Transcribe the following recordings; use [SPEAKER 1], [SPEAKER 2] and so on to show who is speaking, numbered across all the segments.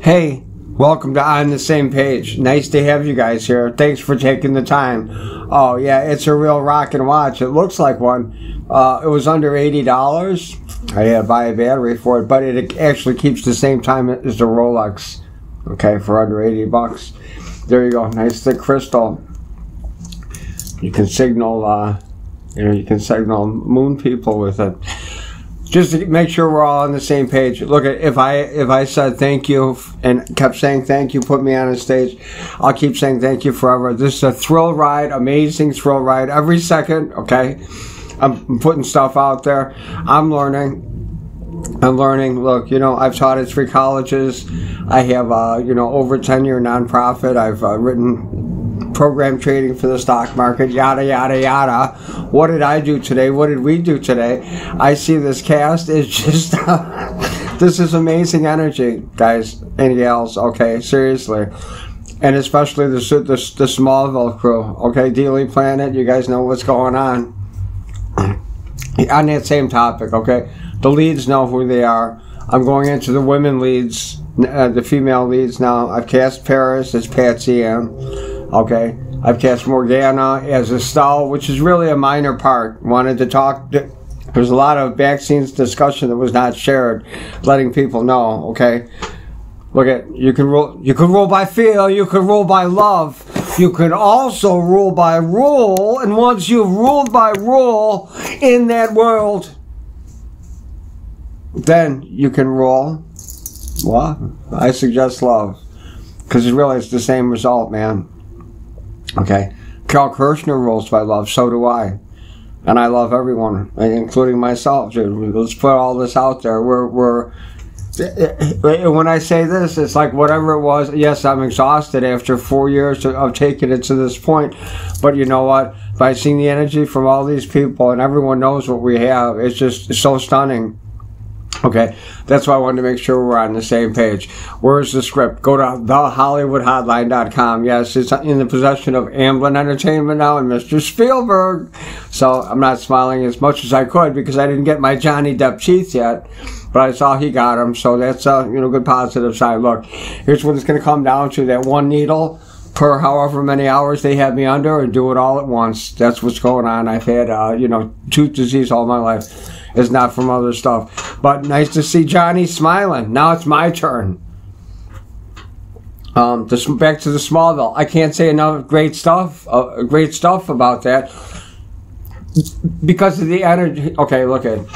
[SPEAKER 1] Hey, welcome to On the Same Page. Nice to have you guys here. Thanks for taking the time. Oh, yeah, it's a real rockin' watch. It looks like one. It was under $80. I had to buy a battery for it, but it actually keeps the same time as the Rolex. Okay, for under 80 bucks. There you go. Nice thick crystal. You can signal, you can signal moon people with it. Just to make sure we're all on the same page. Look, if I said thank you and kept saying thank you, put me on a stage, I'll keep saying thank you forever. This is a thrill ride, amazing thrill ride every second, okay? I'm putting stuff out there. I'm learning. Look, I've taught at 3 colleges. I have, over 10-year nonprofit. I've written program trading for the stock market, yada, yada, yada. What did I do today? What did we do today? I see this cast is just, this is amazing energy, guys and gals, okay? Seriously. And especially the Smallville crew, okay? Daily Planet, you guys know what's going on. On that same topic, okay? The leads know who they are. I'm going into the women leads, the female leads now. I've cast Paris as Patsy Ann. Okay, I've cast Morgana as Estelle, which is really a minor part. Wanted to talk. There's a lot of back scenes discussion that was not shared, letting people know. Okay, look at you can rule by fear. You can rule by love. You can also rule by rule. And once you've ruled by rule in that world, then you can rule. What? I suggest love, because really it's the same result, man. Okay, Carl Kirshner rules by love, so do I. And I love everyone, including myself, dude. Let's put all this out there. When I say this, it's like whatever it was, yes, I'm exhausted after 4 years of taking it to this point. But you know what? By seeing the energy from all these people, and everyone knows what we have, it's just so stunning. Okay, that's why I wanted to make sure we're on the same page. Where's the script? Go to thehollywoodhotline.com. Yes, it's in the possession of Amblin Entertainment now and Mr. Spielberg. So I'm not smiling as much as I could because I didn't get my Johnny Depp teeth yet. But I saw he got them, so that's a good positive side. Look, here's what it's going to come down to. That one needle per however many hours they have me under, and do it all at once. That's what's going on. I've had, tooth disease all my life. It's not from other stuff. But nice to see Johnny smiling. Now it's my turn. Back to the Smallville. I can't say enough great stuff about that. Because of the energy. Okay, look at it.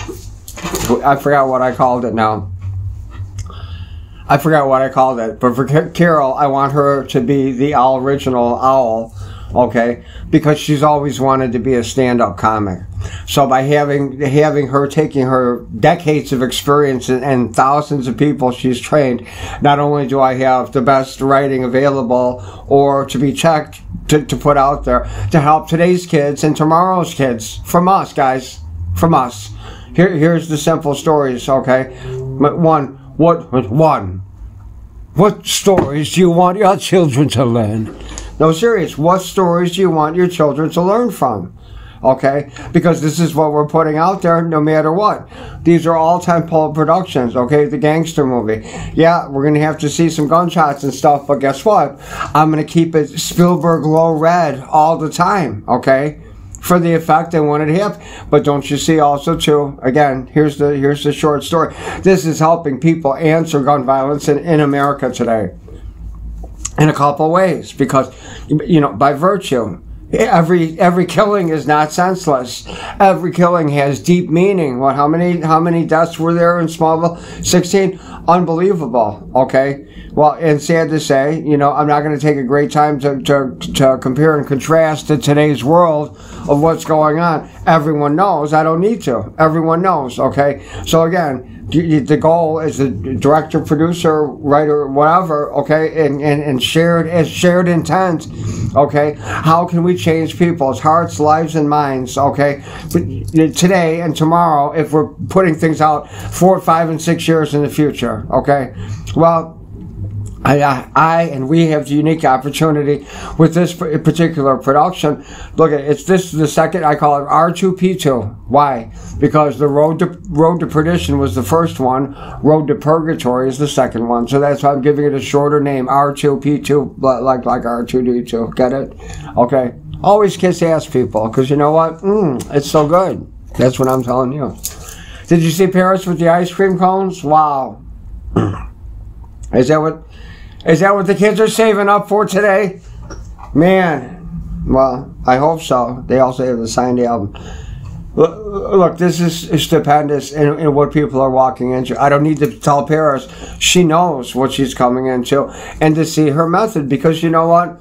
[SPEAKER 1] I forgot what I called it now. I forgot what I called it. But for Carol, I want her to be the original owl. Okay, because she's always wanted to be a stand-up comic. So by having her taking her decades of experience and thousands of people she's trained, not only do I have the best writing available or to be checked to put out there to help today's kids and tomorrow's kids from us, guys, from us. Here's the simple stories. Okay, what stories do you want your children to learn? No, serious. What stories do you want your children to learn from? Okay? Because this is what we're putting out there no matter what. These are all tentpole productions, okay? The gangster movie. Yeah, we're going to have to see some gunshots and stuff, but guess what? I'm going to keep it Spielberg low red all the time, okay? For the effect and when it happened. But don't you see also too, again, here's the short story. This is helping people answer gun violence in America today. In a couple ways, because by virtue, every killing is not senseless. Every killing has deep meaning. What? How many deaths were there in Smallville? 16. Unbelievable. Okay. Well, and sad to say, I'm not going to take a great time to compare and contrast to today's world of what's going on. Everyone knows. I don't need to. Everyone knows. Okay. So again, the goal is the director, producer, writer, whatever, okay, and shared intent, okay. How can we change people's hearts, lives, and minds, okay, today and tomorrow if we're putting things out 4, 5, and 6 years in the future, okay? Well, and we have the unique opportunity with this particular production. Look at this is the second. I call it R2P2. Why? Because the Road to Perdition was the first one. Road to Purgatory is the second one. So that's why I'm giving it a shorter name, R2P2, like R2D2. Get it? Okay. Always kiss ass, people, because you know what? It's so good. That's what I'm telling you. Did you see Paris with the ice cream cones? Wow. Is that what the kids are saving up for today? Man, well, I hope so. They also have the signed album. Look, this is stupendous in what people are walking into. I don't need to tell Paris. She knows what she's coming into. And to see her method, because you know what?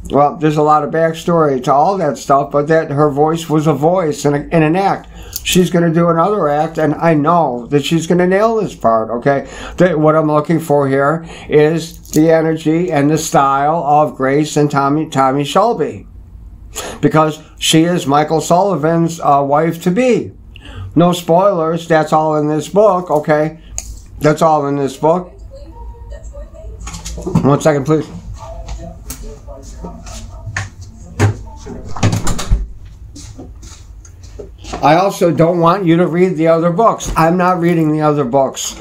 [SPEAKER 1] Well, there's a lot of backstory to all that stuff, but that her voice was a voice in an act. She's going to do another act, and I know that she's going to nail this part, okay? What I'm looking for here is the energy and the style of Grace and Tommy Shelby, because she is Michael Sullivan's wife-to-be. No spoilers. That's all in this book, okay? That's all in this book. 1 second, please. I also don't want you to read the other books. I'm not reading the other books.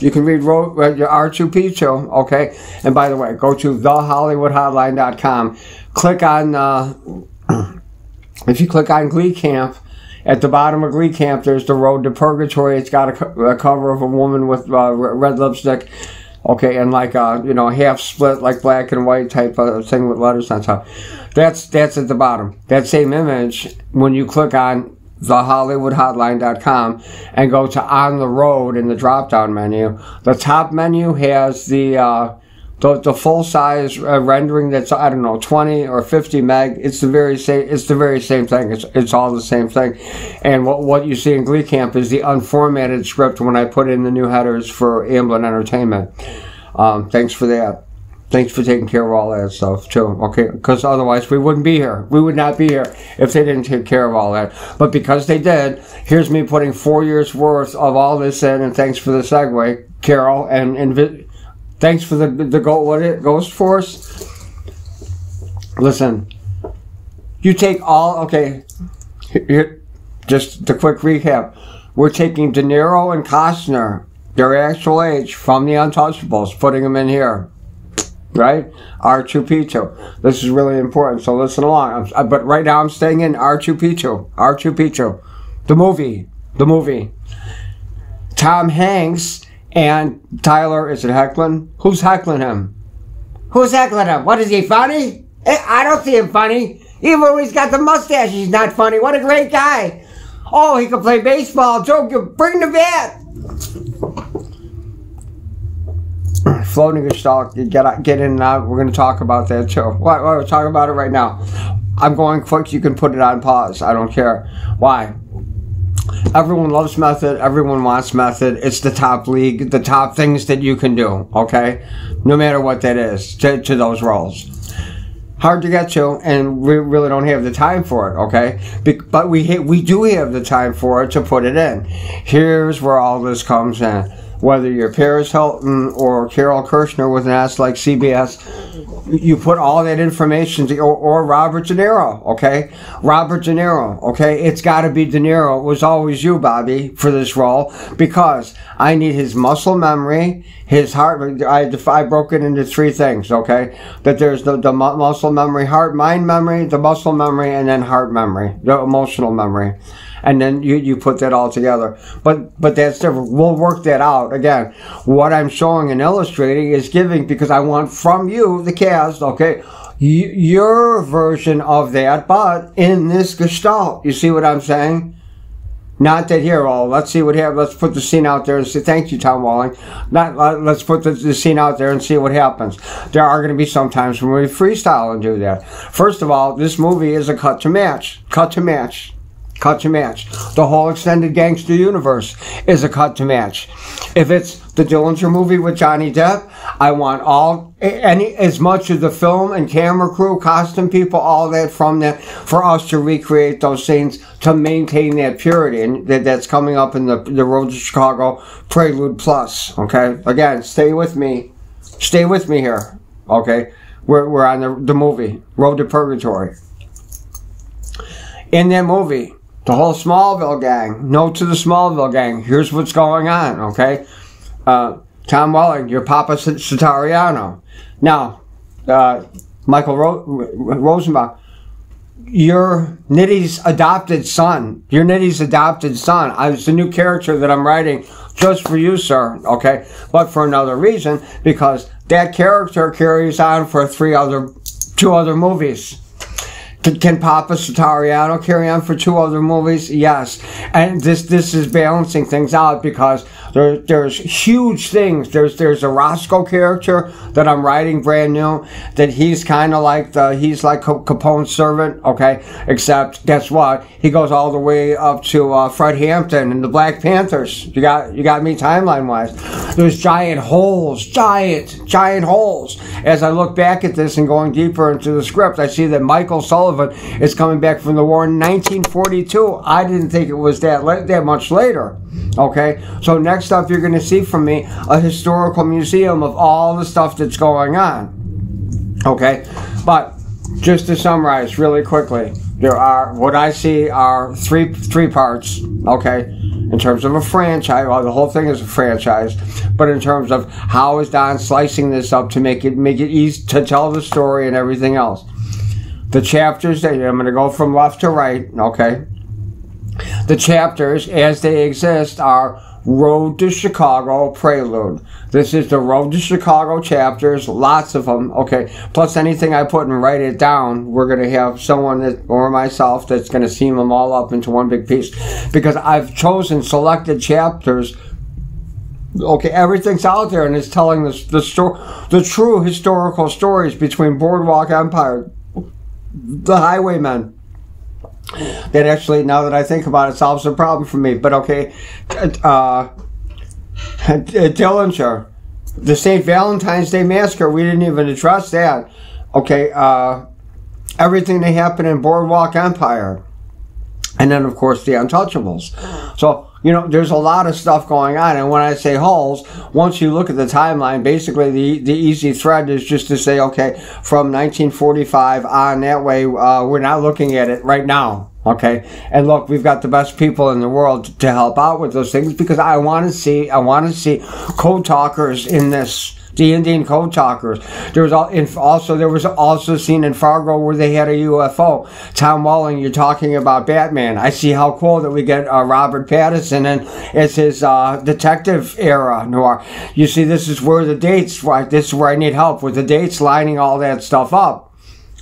[SPEAKER 1] You can read your R2P2, okay? And by the way, go to thehollywoodhotline.com. Click on, if you click on Glee Camp, at the bottom of Glee Camp, there's the Road to Purgatory. It's got a cover of a woman with red lipstick, okay, and like a, half split, like black and white type of thing with letters on top. That's at the bottom. That same image, when you click on thehollywoodhotline.com and go to On the Road in the drop-down menu, the top menu has the full-size rendering that's, I don't know, 20 or 50 meg. It's the very same thing. It's all the same thing. And what you see in Glee Camp is the unformatted script when I put in the new headers for Amblin Entertainment. Thanks for that. Thanks for taking care of all that stuff, too, okay? Because otherwise we wouldn't be here. We would not be here if they didn't take care of all that. But because they did, here's me putting 4 years' worth of all this in, and thanks for the segue, Carol, and thanks for the Ghost Force. Listen, you take all, okay, here, just a quick recap. We're taking De Niro and Costner, their actual age, from The Untouchables, putting them in here. Right? R2P2. This is really important, so listen along. But right now I'm staying in R2P2. R2P2. The movie. Tom Hanks and Tyler, is it Hoechlin? Who's heckling him? Who's heckling him? What, is he funny? I don't see him funny. Even when he's got the mustache, he's not funny. What a great guy. Oh, he can play baseball. Joe, bring the bat. Floating Gestalt, get in and out. We're going to talk about that too. We're talking about it right now. I'm going quick. You can put it on pause. I don't care. Why? Everyone loves method. Everyone wants method. It's the top league, the top things that you can do, okay? No matter what that is, to those roles. Hard to get to, and we really don't have the time for it, okay? But we do have the time for it to put it in. Here's where all this comes in. Whether you're Paris Hilton or Carol Kirshner with an ass like CBS, you put all that information to, or Robert De Niro, okay? Robert De Niro, okay? It's got to be De Niro. It was always you, Bobby, for this role, because I need his muscle memory, his heart. I broke it into three things, okay? That there's the muscle memory, heart, mind memory, the muscle memory, and then heart memory, the emotional memory. And then you put that all together. But that's different. We'll work that out. Again, what I'm showing and illustrating is giving, because I want from you, the cast, okay, your version of that, but in this gestalt. You see what I'm saying? Not that here, let's see what happens. Let's put the scene out there and see. Thank you, Tom Walling. Let's put the scene out there and see what happens. There are going to be some times when we freestyle and do that. First of all, this movie is a cut to match. Cut to match. Cut to match. The whole extended gangster universe is a cut to match. If it's the Dillinger movie with Johnny Depp, I want as much of the film and camera crew, costume people, all that from that, for us to recreate those scenes to maintain that purity. And that's coming up in the Road to Chicago Prelude Plus. Okay? Again, stay with me. Stay with me here, okay? We're on the movie, Road to Purgatory. In that movie, the whole Smallville gang, note to the Smallville gang, here's what's going on, okay? Tom Welling, your Papa Satariano. Now, Michael Rosenbaum, you're Nitty's adopted son. You're Nitty's adopted son. It's a new character that I'm writing just for you, sir, okay? But for another reason, because that character carries on for two other movies. Can Papa Satariano carry on for 2 other movies? Yes. And this is balancing things out because there's huge things. There's a Roscoe character that I'm writing brand new that he's kind of like he's like Capone's servant, okay? Except guess what? He goes all the way up to Fred Hampton and the Black Panthers. You got me timeline wise. There's giant holes. As I look back at this and going deeper into the script, I see that Michael Sullivan is coming back from the war in 1942. I didn't think it was that much later. Okay, so next up you're going to see from me a historical museum of all the stuff that's going on. Okay, but just to summarize really quickly, there are what I see are three parts. Okay, in terms of a franchise, well, the whole thing is a franchise, but in terms of how is Don slicing this up to make it easy to tell the story and everything else. The chapters, I'm going to go from left to right, okay? The chapters, as they exist, are Road to Chicago Prelude. This is the Road to Chicago chapters, lots of them, okay? Plus anything I put and write it down, we're going to have someone or myself that's going to seam them all up into one big piece. Because I've chosen selected chapters. Okay, everything's out there and it's telling the true historical stories between Boardwalk Empire, the Highwaymen. That actually, now that I think about it, solves the problem for me. But okay, Dillinger, the St. Valentine's Day Massacre, we didn't even address that. Okay, everything that happened in Boardwalk Empire. And then, of course, the Untouchables. So, you know, there's a lot of stuff going on. And when I say holes, once you look at the timeline, basically the easy thread is just to say, okay, from 1945 on, that way, we're not looking at it right now. Okay, and look, we've got the best people in the world to help out with those things because I want to see code talkers in this. The Indian code talkers. There was also a scene in Fargo where they had a UFO. Tom Welling, you're talking about Batman. I see how cool that we get Robert Pattinson and it's his detective era noir. You see, this is where the dates. Right, this is where I need help with the dates, lining all that stuff up.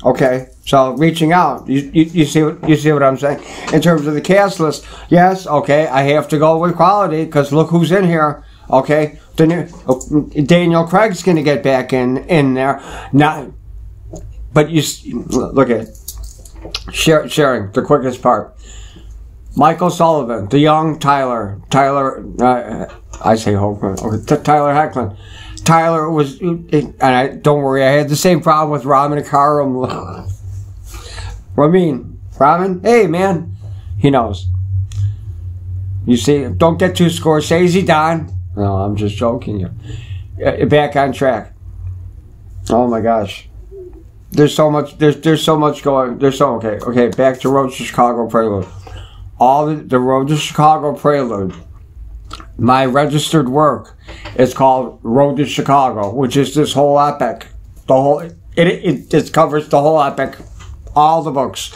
[SPEAKER 1] Okay, so reaching out. You see what I'm saying in terms of the cast list. Yes, okay, I have to go with quality because look who's in here. Okay, Daniel Craig's going to get back in there. Not, but you look at sharing the quickest part. Michael Sullivan, the young Tyler, I say Hoagland. Okay, Tyler Hoechlin. Tyler was, and don't worry, I had the same problem with Ramin Karim. Ramin, hey man, he knows. You see, don't get too Scorsese, Don. No, I'm just joking you. Back on track. Oh my gosh. There's so much going. Okay, back to Road to Chicago Prelude. The Road to Chicago Prelude. My registered work is called Road to Chicago, which is this whole epic. It just covers the whole epic. All the books.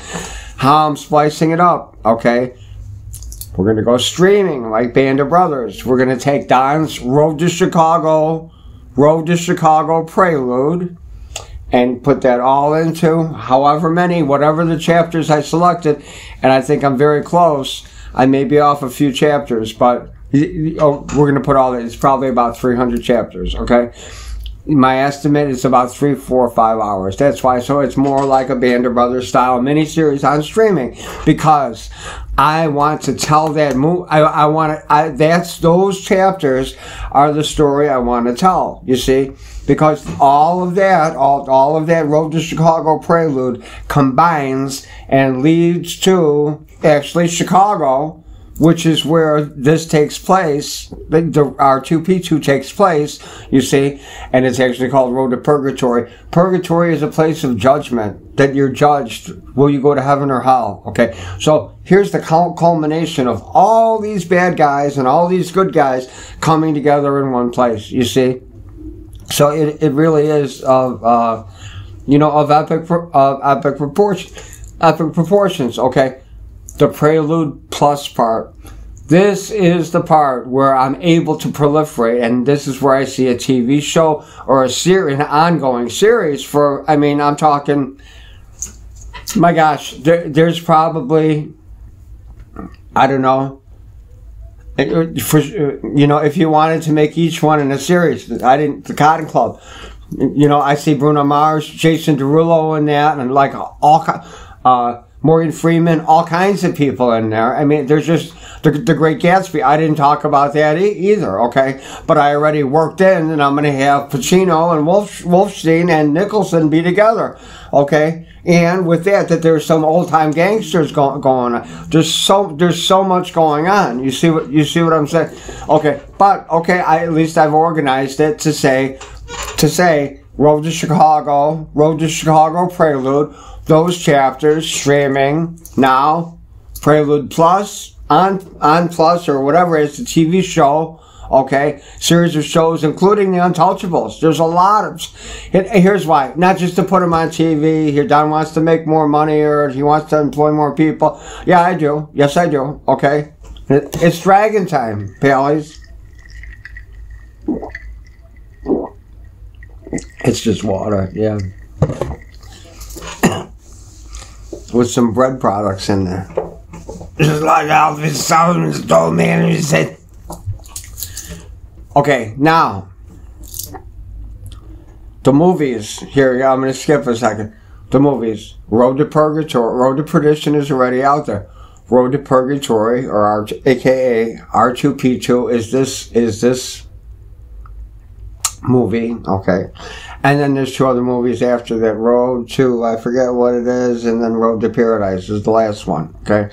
[SPEAKER 1] How I'm splicing it up, okay? We're going to go streaming like Band of Brothers. We're going to take Don's Road to Chicago Prelude and put that all into whatever the chapters I selected. And I think I'm very close. I may be off a few chapters, but we're going to put all that. It's probably about 300 chapters, okay? My estimate is about 3, 4, 5 hours. That's why. So it's more like a Band of Brothers style miniseries on streaming because I want to tell that movie. Those chapters are the story I want to tell. You see, because all of that Road to Chicago Prelude combines and leads to actually Chicago. which is where this takes place. R2P2 takes place, you see, and it's actually called Road to Purgatory. Purgatory is a place of judgment, that you're judged. Will you go to heaven or hell? Okay, so here's the culmination of all these bad guys and all these good guys coming together in one place, you see. So it really is of epic proportions. Okay, the Prelude Plus part. This is the part where I'm able to proliferate, and this is where I see a TV show or an ongoing series for. I mean, I'm talking. My gosh, there's probably, I don't know. If you wanted to make each one in a series, the Cotton Club. I see Bruno Mars, Jason Derulo in that, and like Morgan Freeman, all kinds of people in there. I mean, there's just the Great Gatsby. I didn't talk about that either, okay? But I already worked in, and I'm going to have Pacino and Wolfstein and Nicholson be together, okay? And with that there's some old time gangsters going on. There's so much going on. You see what I'm saying? Okay, but okay, at least I've organized it to say Road to Chicago Prelude, those chapters streaming now, Prelude Plus, on Plus or whatever it is, the TV show, okay, series of shows, including The Untouchables. There's a lot of, here's why, not just to put them on TV, here Don wants to make more money or he wants to employ more people. Yeah, I do. Yes, I do, okay. It's Dragon time, Pallies. It's just water, yeah. With some bread products in there. Just like Alvin Solomon's told me, and he said. Okay, now the movies. Here, I'm going to skip a second. The movies. Road to Purgatory. Road to Perdition is already out there. Road to Purgatory, or AKA R2P2, is this movie, okay. And then there's two other movies after that. Road to, I forget what it is, and then Road to Paradise is the last one, okay.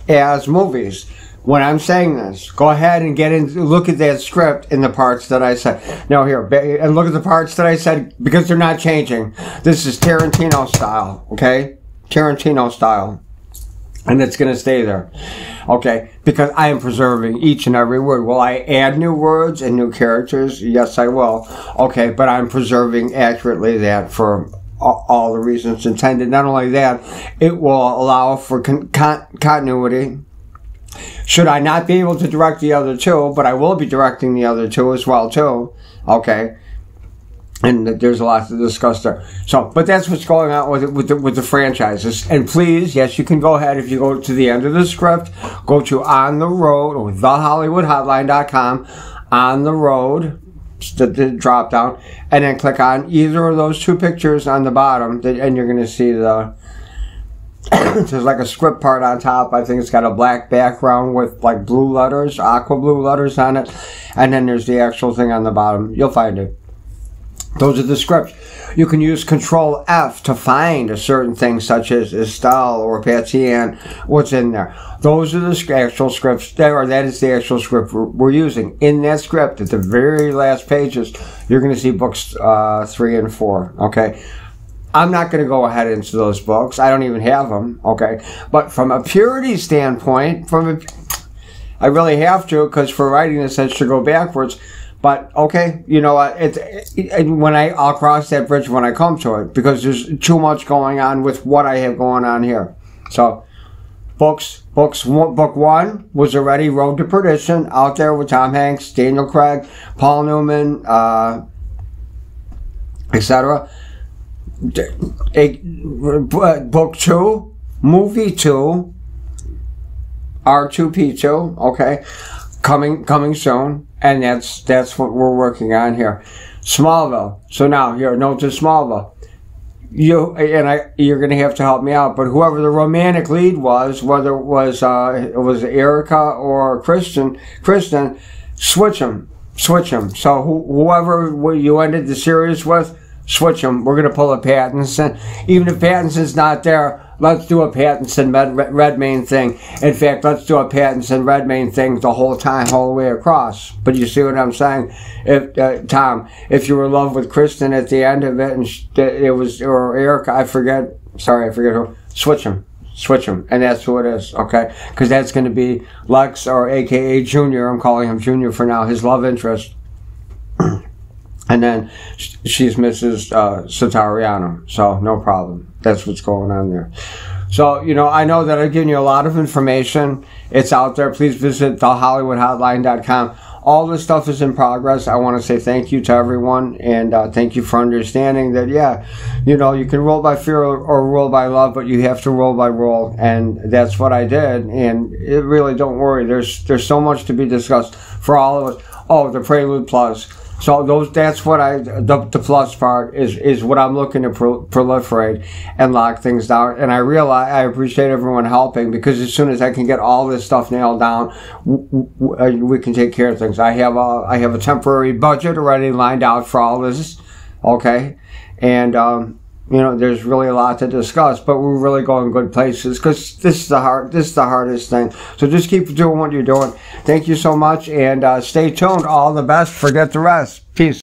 [SPEAKER 1] As movies, when I'm saying this, go ahead and look at that script in the parts that I said. Now here, and look at the parts that I said, because they're not changing. This is Tarantino style, okay? Tarantino style. And it's going to stay there, okay? Because I am preserving each and every word. Will I add new words and new characters? Yes, I will. Okay, but I'm preserving accurately that for all the reasons intended. Not only that, it will allow for continuity. Should I not be able to direct the other two, but I will be directing the other two as well, too, okay? And there's a lot to discuss there. So, but that's what's going on with the franchises. And please, yes, you can go ahead, if you go to the end of the script, go to On the Road, or thehollywoodhotline.com, On the Road, the drop down, and then click on either of those two pictures on the bottom, and you're going to see there's like a script part on top. I think it's got a black background with like blue letters, aqua blue letters on it, and then there's the actual thing on the bottom. You'll find it. Those are the scripts. You can use Control F to find a certain thing, such as Estelle or Patsy Ann, what's in there. Those are the actual scripts, that is the actual script we're using. In that script, at the very last pages, you're going to see books 3 and 4, okay? I'm not going to go ahead into those books. I don't even have them, okay? But from a purity standpoint, I really have to, because for writing this, I should go backwards. But, okay, you know what, I'll cross that bridge when I come to it, because there's too much going on with what I have going on here. So, book 1 was already Road to Perdition, out there with Tom Hanks, Daniel Craig, Paul Newman, etc. Book 2, movie 2, R2P2, okay, coming soon. And that's what we're working on here. Smallville. So now, here, note to Smallville. You're going to have to help me out. But whoever the romantic lead was, whether it was Erica or Kristen, switch them. So whoever you ended the series with, switch them. We're going to pull a Pattinson. Even if Pattinson's not there, let's do a Pattinson Redmayne thing. In fact, let's do a Pattinson Redmayne thing the whole time, all the way across. But you see what I'm saying? If Tom, if you were in love with Kristen at the end of it, and it was, or Erica, I forget who, switch them. Switch them, and that's who it is, okay? Because that's going to be Lex, or AKA Junior. I'm calling him Junior for now, his love interest. And then she's Mrs. Satariano, so no problem. That's what's going on there. So, you know, I know that I've given you a lot of information. It's out there. Please visit thehollywoodhotline.com. All this stuff is in progress. I want to say thank you to everyone, and thank you for understanding that, yeah, you know, you can roll by fear or roll by love, but you have to roll by roll, and that's what I did. And it really, don't worry, there's so much to be discussed for all of us. Oh, the Prelude Plus. So that's what the plus part is what I'm looking to proliferate and lock things down. And I appreciate everyone helping, because as soon as I can get all this stuff nailed down, we can take care of things. I have a temporary budget already lined out for all this, okay? And you know, there's really a lot to discuss, but we're really going good places, because this is the hardest thing. So just keep doing what you're doing. Thank you so much, and stay tuned. All the best. Forget the rest. Peace.